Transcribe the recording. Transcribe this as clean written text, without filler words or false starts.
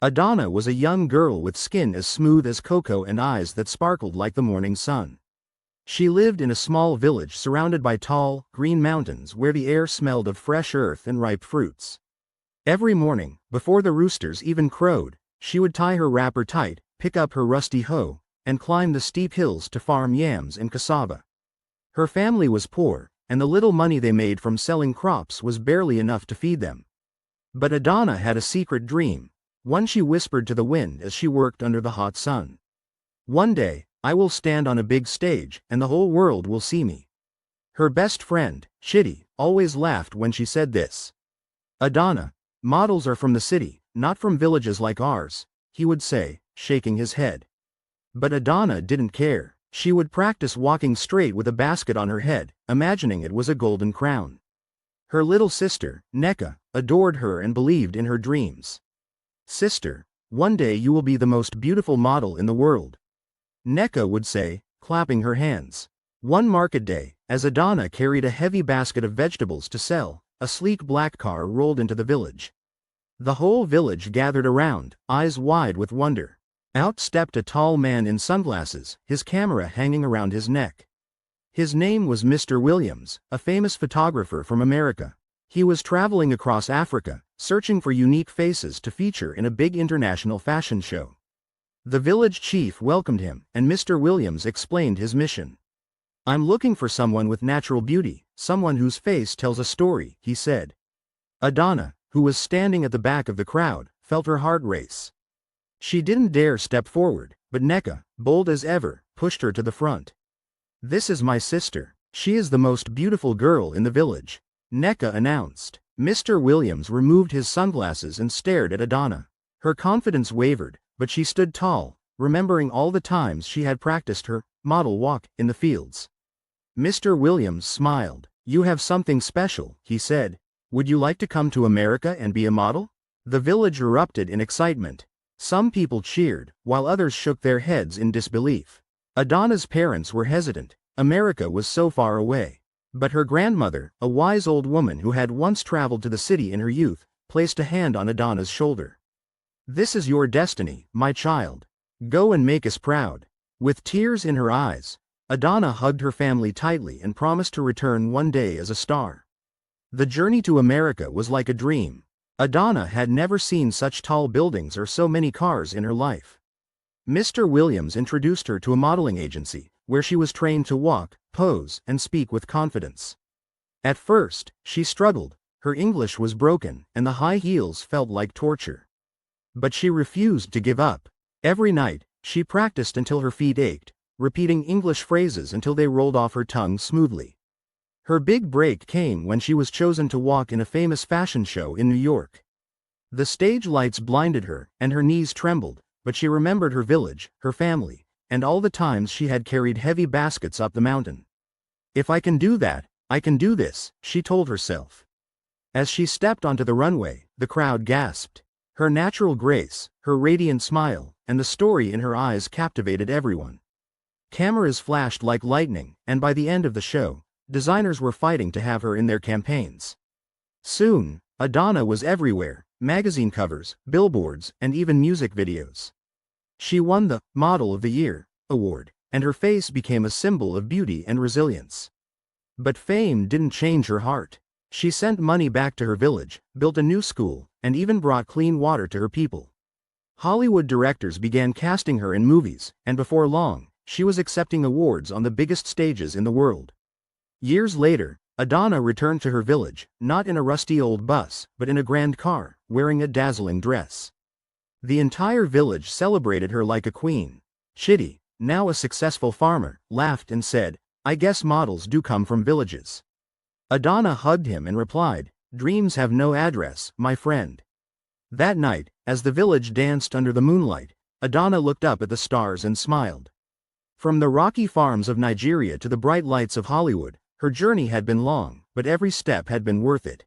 Adanna was a young girl with skin as smooth as cocoa and eyes that sparkled like the morning sun. She lived in a small village surrounded by tall, green mountains where the air smelled of fresh earth and ripe fruits. Every morning, before the roosters even crowed, she would tie her wrapper tight, pick up her rusty hoe, and climb the steep hills to farm yams and cassava. Her family was poor, and the little money they made from selling crops was barely enough to feed them. But Adanna had a secret dream, one she whispered to the wind as she worked under the hot sun. "One day, I will stand on a big stage, and the whole world will see me." Her best friend, Chitty, always laughed when she said this. "Adanna, models are from the city, not from villages like ours," he would say, shaking his head. But Adanna didn't care. She would practice walking straight with a basket on her head, imagining it was a golden crown. Her little sister, Neka, adored her and believed in her dreams. "Sister, one day you will be the most beautiful model in the world," Neka would say, clapping her hands. One market day, as Adanna carried a heavy basket of vegetables to sell, a sleek black car rolled into the village. The whole village gathered around, eyes wide with wonder. Out stepped a tall man in sunglasses, his camera hanging around his neck. His name was Mr. Williams, a famous photographer from America. He was traveling across Africa, searching for unique faces to feature in a big international fashion show. The village chief welcomed him, and Mr. Williams explained his mission. "I'm looking for someone with natural beauty, someone whose face tells a story," he said. Adanna, who was standing at the back of the crowd, felt her heart race. She didn't dare step forward, but Neka, bold as ever, pushed her to the front. "This is my sister. She is the most beautiful girl in the village," Neka announced. Mr. Williams removed his sunglasses and stared at Adanna. Her confidence wavered, but she stood tall, remembering all the times she had practiced her model walk in the fields. Mr. Williams smiled. "You have something special," he said. "Would you like to come to America and be a model?" The village erupted in excitement. Some people cheered, while others shook their heads in disbelief. Adanna's parents were hesitant. America was so far away. But her grandmother, a wise old woman who had once traveled to the city in her youth, placed a hand on Adanna's shoulder. "This is your destiny, my child. Go and make us proud." With tears in her eyes, Adanna hugged her family tightly and promised to return one day as a star. The journey to America was like a dream. Adanna had never seen such tall buildings or so many cars in her life. Mr. Williams introduced her to a modeling agency, where she was trained to walk, pose, and speak with confidence. At first, she struggled. Her English was broken, and the high heels felt like torture. But she refused to give up. Every night, she practiced until her feet ached, repeating English phrases until they rolled off her tongue smoothly. Her big break came when she was chosen to walk in a famous fashion show in New York. The stage lights blinded her, and her knees trembled, but she remembered her village, her family, and all the times she had carried heavy baskets up the mountain. "If I can do that, I can do this," she told herself. As she stepped onto the runway, the crowd gasped. Her natural grace, her radiant smile, and the story in her eyes captivated everyone. Cameras flashed like lightning, and by the end of the show, designers were fighting to have her in their campaigns. Soon, Adanna was everywhere, magazine covers, billboards, and even music videos. She won the Model of the Year award, and her face became a symbol of beauty and resilience. But fame didn't change her heart. She sent money back to her village, built a new school, and even brought clean water to her people. Hollywood directors began casting her in movies, and before long, she was accepting awards on the biggest stages in the world. Years later, Adanna returned to her village, not in a rusty old bus, but in a grand car, wearing a dazzling dress. The entire village celebrated her like a queen. Chitty, now a successful farmer, laughed and said, "I guess models do come from villages." Adanna hugged him and replied, "Dreams have no address, my friend." That night, as the village danced under the moonlight, Adanna looked up at the stars and smiled. From the rocky farms of Nigeria to the bright lights of Hollywood, her journey had been long, but every step had been worth it.